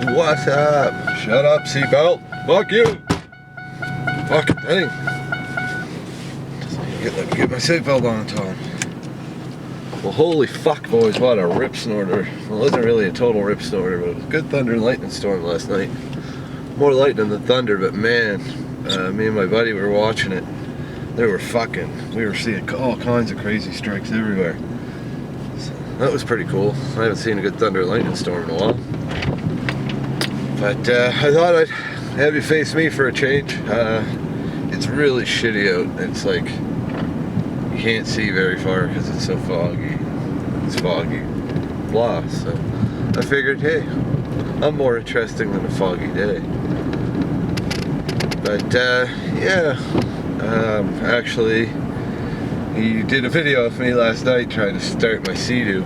What's up? Shut up, seatbelt. Fuck you. Fucking thing. Get my seatbelt on time. Well, holy fuck, boys, what a rip snorter. Well, it wasn't really a total rip snorter, but it was a good thunder and lightning storm last night. More lightning than thunder, but man, me and my buddy were watching it. We were seeing all kinds of crazy strikes everywhere. So that was pretty cool. I haven't seen a good thunder and lightning storm in a while. But I thought I'd have you face me for a change. It's really shitty out. It's like you can't see very far because it's so foggy. It's foggy. Blah. So I figured, hey, I'm more interesting than a foggy day. But yeah, actually, he did a video of me last night trying to start my Sea-Doo.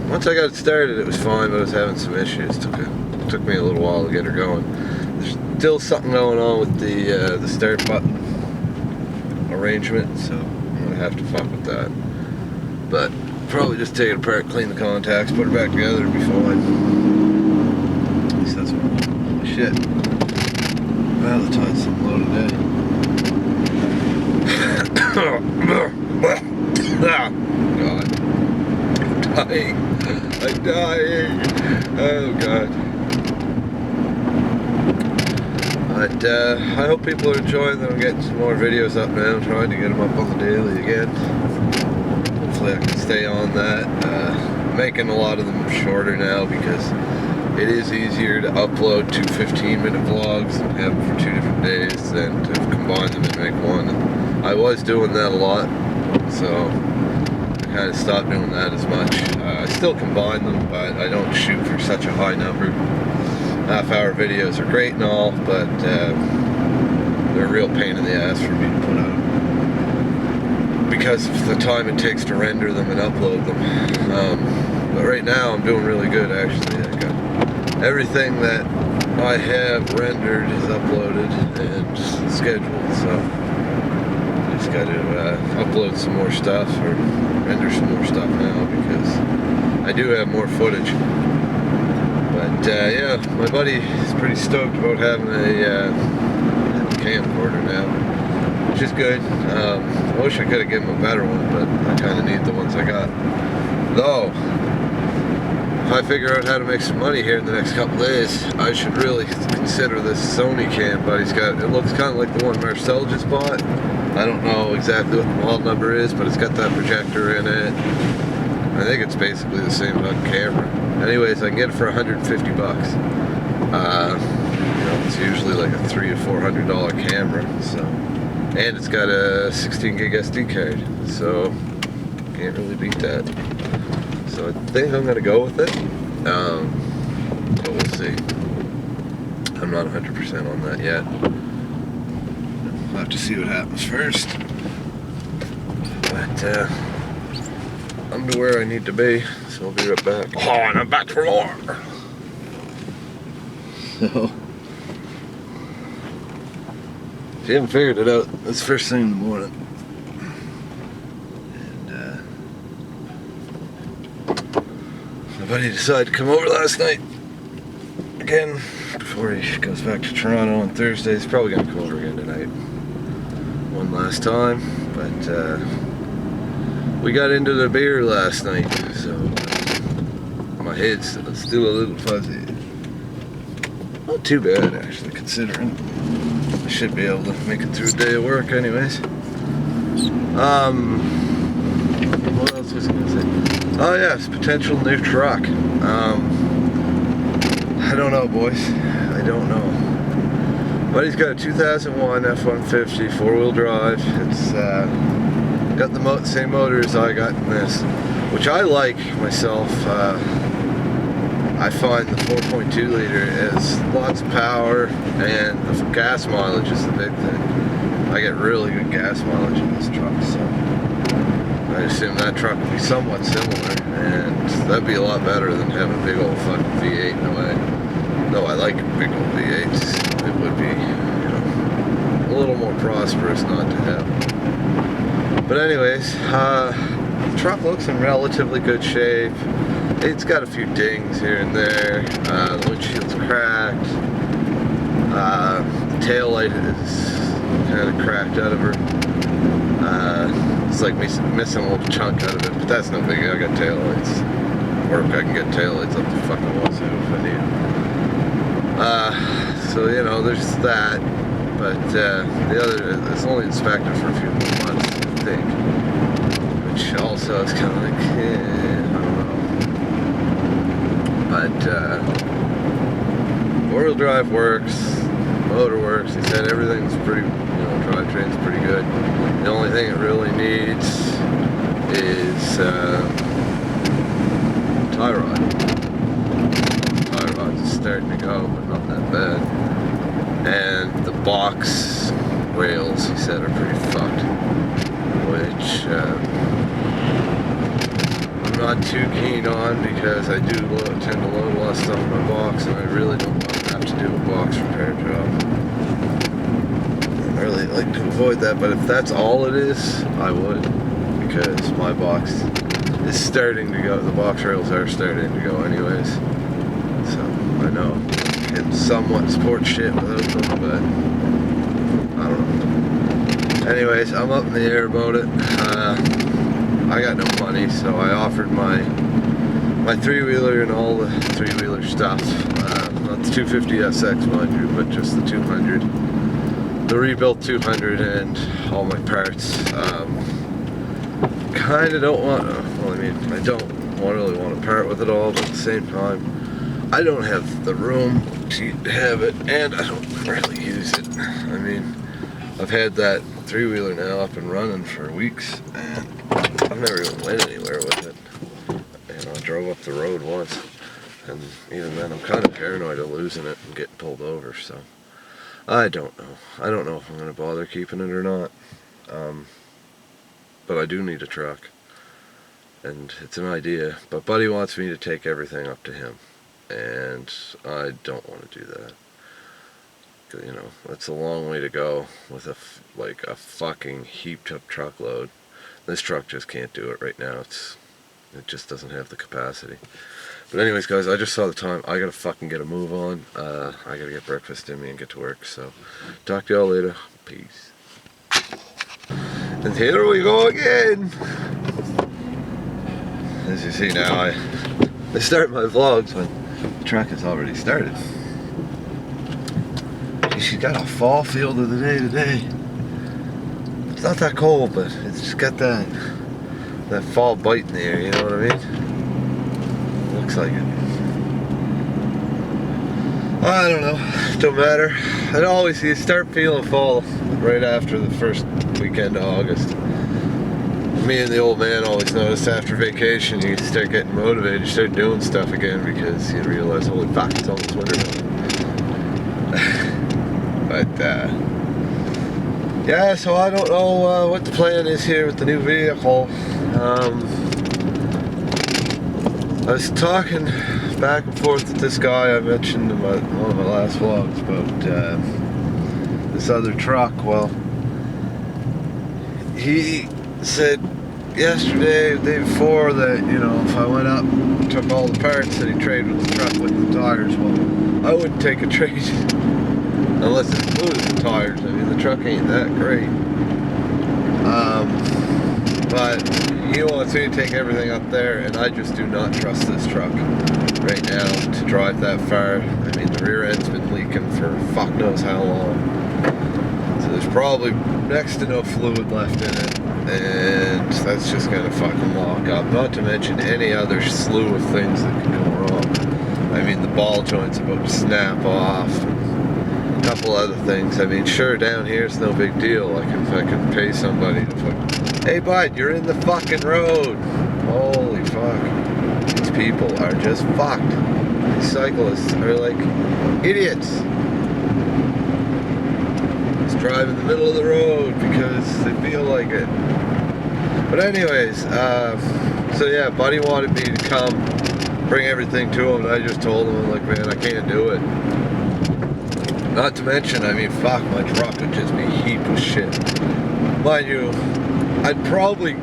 Once I got it started, it was fine, but I was having some issues. Took me a little while to get her going. There's still something going on with the start button arrangement, so I'm gonna have to fuck with that. But probably just take it apart, clean the contacts, put her back together, and be fine. At least that's what. Shit. Well, the tide's something low today. God. I'm dying. Oh God. But I hope people are enjoying them. I'm getting some more videos up now. I'm trying to get them up on the daily again. Hopefully I can stay on that. Making a lot of them shorter now because it is easier to upload 2 15-minute vlogs and have them for 2 different days than to combine them and make one. And I was doing that a lot, so I kind of stopped doing that as much. I still combine them, but I don't shoot for such a high number. Half-hour videos are great and all, but they're a real pain in the ass for me to put out because of the time it takes to render them and upload them. But right now I'm doing really good, actually. I got everything that I have rendered is uploaded and scheduled, so I just got to upload some more stuff or render some more stuff now because I do have more footage. But yeah, my buddy is pretty stoked about having a camcorder now, which is good. I wish I could have given him a better one, but I kind of need the ones I got. Though, if I figure out how to make some money here in the next couple days, I should really consider this Sony cam buddy's got. It looks kind of like the one Marcel just bought. I don't know exactly what the model number is, but it's got that projector in it. I think it's basically the same fucking camera. Anyways, I can get it for 150 bucks. You know, it's usually like a $300 to $400 camera. So, and it's got a 16 gig SD card. So, can't really beat that. So I think I'm gonna go with it. But we'll see. I'm not 100% on that yet. I'll have to see what happens first. But I'm to where I need to be, so I'll be right back. Oh, and I'm back for more! So, if you haven't figured it out, it's first thing in the morning. And my buddy decided to come over last night. Again, before he goes back to Toronto on Thursday. He's probably gonna come over again tonight. One last time, but we got into the beer last night, so my head's still a little fuzzy. Not too bad, actually, considering I should be able to make it through a day of work anyways. What else was I gonna say? Oh yes, potential new truck. I don't know, boys. I don't know. But he's got a 2001 F-150 4-wheel drive. It's got the same motor as I got in this, which I like myself. I find the 4.2 liter has lots of power, and the gas mileage is the big thing. I get really good gas mileage in this truck, so I assume that truck would be somewhat similar, and that'd be a lot better than having a big old fucking V8 in a way. Though I like big old V8s, it would be, you know, a little more prosperous not to have. But anyways, the truck looks in relatively good shape. It's got a few dings here and there. The windshield's cracked. The tail light is kind of cracked out of her. It's like missing a little chunk out of it, but that's no biggie. I got tail lights. Or I can get tail lights up the fucking wazoo if I need. So you know, there's that. But the other, it's only inspected for a few more months, I think. Which also is kind of like, I don't know. But four-wheel drive works, motor works. He said everything's pretty, drivetrain's pretty good. The only thing it really needs is tie rod. Tie rod's starting to go, but not that bad. And the box rails, he said, are pretty fucked, which I'm not too keen on because I do tend to load a lot of stuff in my box, and I really don't want to have to do a box repair job. I really like to avoid that, but if that's all it is, I would, because my box is starting to go, the box rails are starting to go anyways, so I know I can somewhat support shit without them, but I don't know. Anyways, I'm up in the air about it. I got no money, so I offered my three-wheeler and all the three-wheeler stuff, not the 250SX, mind you, but just the 200. The rebuilt 200 and all my parts. Kind of don't want, well, I mean, I don't really want to part with it all, but at the same time, I don't have the room to have it, and I don't really use it. I mean, I've had that three-wheeler now up and running for weeks, and I've never even went anywhere with it. I drove up the road once, and even then I'm kind of paranoid of losing it and getting pulled over, so I don't know. I don't know if I'm going to bother keeping it or not. But I do need a truck, and it's an idea, but Buddy wants me to take everything up to him, and I don't want to do that. You know, that's a long way to go with a fucking heaped up truckload. This truck just can't do it right now. It just doesn't have the capacity. But anyways, guys, I just saw the time. I gotta fucking get a move on. I gotta get breakfast in me and get to work. So, talk to y'all later. Peace. And here we go again. As you see now, I start my vlogs when the truck has already started. She's got a fall feel to the day today. It's not that cold, but it's just got that fall bite in the air, you know what I mean? Looks like it. I don't know, don't matter. You start feeling fall right after the first weekend of August. Me and the old man always noticed after vacation you start getting motivated, you start doing stuff again because you realize, holy fuck, it's almost winter now. But yeah, so I don't know what the plan is here with the new vehicle. I was talking back and forth with this guy I mentioned in one of my last vlogs about this other truck. Well, he said yesterday, the day before, that, you know, if I went up and took all the parts that he traded with the truck with the tires, well, I wouldn't take a trade unless it included the tires. I mean, the truck ain't that great. But he wants me to take everything up there, and I just do not trust this truck right now to drive that far. I mean, the rear end's been leaking for fuck knows how long. So there's probably next to no fluid left in it, and that's just gonna fucking lock up. Not to mention any other slew of things that can go wrong. I mean, the ball joint's about to snap off. A couple other things. I mean, sure, down here it's no big deal. I can pay somebody to fucking, hey bud, you're in the fucking road. Holy fuck. These people are just fucked. These cyclists are like idiots. Just drive in the middle of the road because they feel like it. But anyways, so yeah, Buddy wanted me to come bring everything to him, and I just told him, I'm like, man, I can't do it. Not to mention, I mean, fuck, my truck would just be heaped with shit. Mind you, I'd probably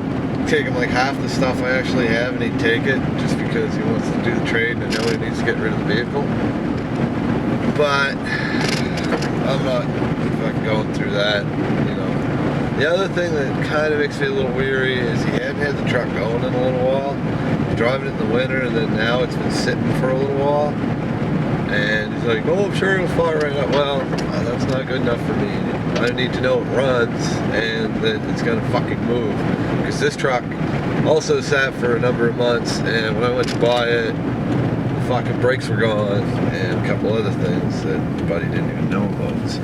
take him like half the stuff I actually have, and he'd take it just because he wants to do the trade and I know he needs to get rid of the vehicle. But I'm not fucking going through that, you know. The other thing that kind of makes me a little weary is he hadn't had the truck going in a little while. He's driving it in the winter, and then now it's been sitting for a little while. And he's like, oh, I'm sure it'll fire right up. Well, that's not good enough for me. I need to know it runs and that it's gonna fucking move. Because this truck also sat for a number of months, and when I went to buy it, the fucking brakes were gone and a couple other things that buddy didn't even know about. So,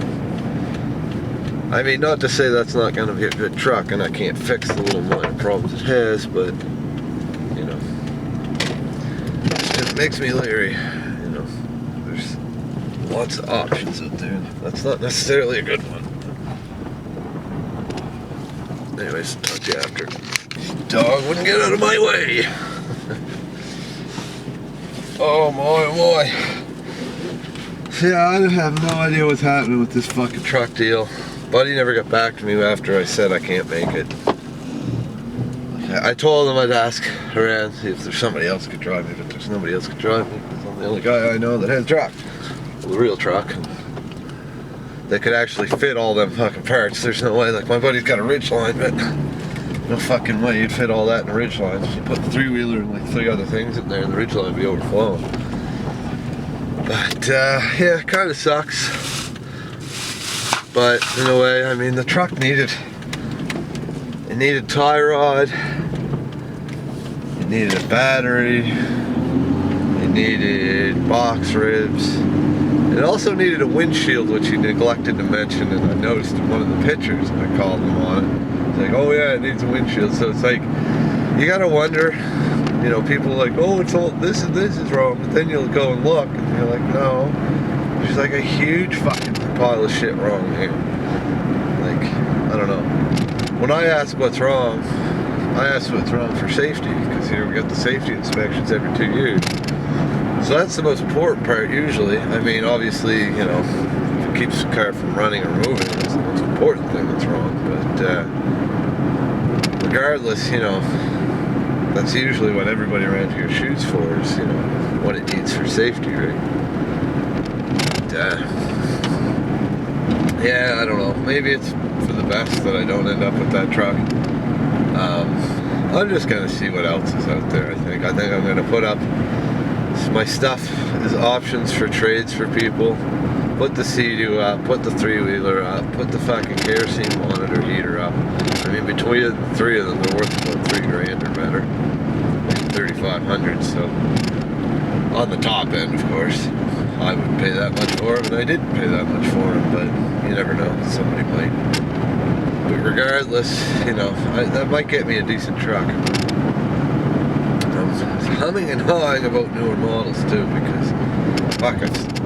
I mean, not to say that's not gonna be a good truck and I can't fix the little minor problems it has, but you know, it makes me leery. You know, there's lots of options out there. That's not necessarily a good one. Anyways, talk to you after. Dog wouldn't get out of my way. Oh my, oh my. Yeah, I have no idea what's happening with this fucking truck deal. Buddy never got back to me after I said I can't make it. I told him I'd ask around, see if there's somebody else could drive me, but there's nobody else could drive me because I'm the only guy I know that has a truck. Well, the real truck. That could actually fit all them fucking parts. There's no way, like my buddy's got a Ridgeline, but no fucking way you'd fit all that in a Ridgeline. You put the three-wheeler and like 3 other things in there and the Ridgeline would be overflowing. But yeah, it kind of sucks. But in a way, I mean, the truck needed tie rod, it needed a battery, it needed box ribs. It also needed a windshield, which he neglected to mention, and I noticed in one of the pictures, and I called him on it. It's like, oh yeah, it needs a windshield. So it's like, you gotta wonder, you know, people are like, oh, it's all, this and this is wrong, but then you'll go and look, and you're like, no, there's like a huge fucking pile of shit wrong here. Like, I don't know. When I ask what's wrong, I ask what's wrong for safety, because here we got the safety inspections every 2 years. So that's the most important part usually. I mean, obviously, you know, if it keeps the car from running or moving, it's the most important thing that's wrong. But regardless, you know, that's usually what everybody around here shoots for is, you know, what it needs for safety, right? But, yeah, I don't know. Maybe it's for the best that I don't end up with that truck. I'm just gonna see what else is out there. I think I'm gonna put up my stuff as options for trades for people. Put the Sea-Doo up, put the three-wheeler up, put the fucking kerosene monitor heater up. I mean, between the 3 of them, they're worth about $3 grand or better, $3,500. So on the top end, of course, I wouldn't pay that much for them, and I didn't pay that much for them. But you never know, somebody might. But regardless, you know, that might get me a decent truck. Humming and hawing about newer models too, because fuck,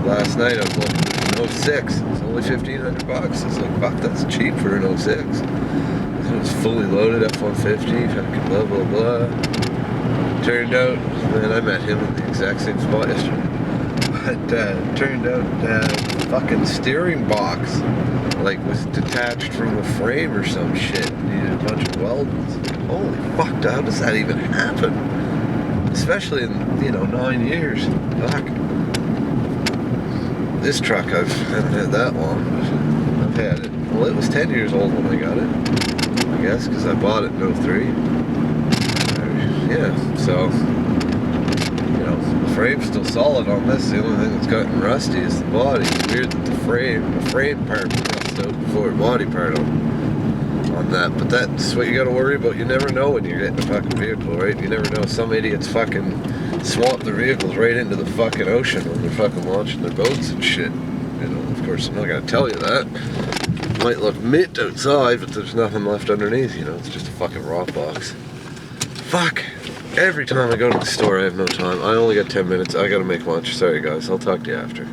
last night I was looking at an 06. It's only $1,500. It's like, fuck, that's cheap for an 06. It was fully loaded F-150, fucking blah blah blah. Turned out, man, I met him in the exact same spot yesterday. But turned out fucking steering box like was detached from the frame or some shit. Needed a bunch of weldings. Holy fuck, how does that even happen? Especially in, you know, 9 years. Fuck. This truck I haven't had that long. I've had it. Well, it was 10 years old when I got it, I guess, because I bought it in 03. Yeah, so, you know, the frame's still solid on this. The only thing that's gotten rusty is the body. It's weird that the frame part was rusted out before the body part on that, but that's what you gotta worry about. You never know when you're getting a fucking vehicle, right? You never know. Some idiots fucking swamp their vehicles right into the fucking ocean when they're fucking launching their boats and shit. You know, of course, I'm not gonna tell you that. It might look mint outside, but there's nothing left underneath, you know? It's just a fucking rock box. Fuck. Every time I go to the store, I have no time. I only got 10 minutes. I gotta make lunch. Sorry, guys. I'll talk to you after.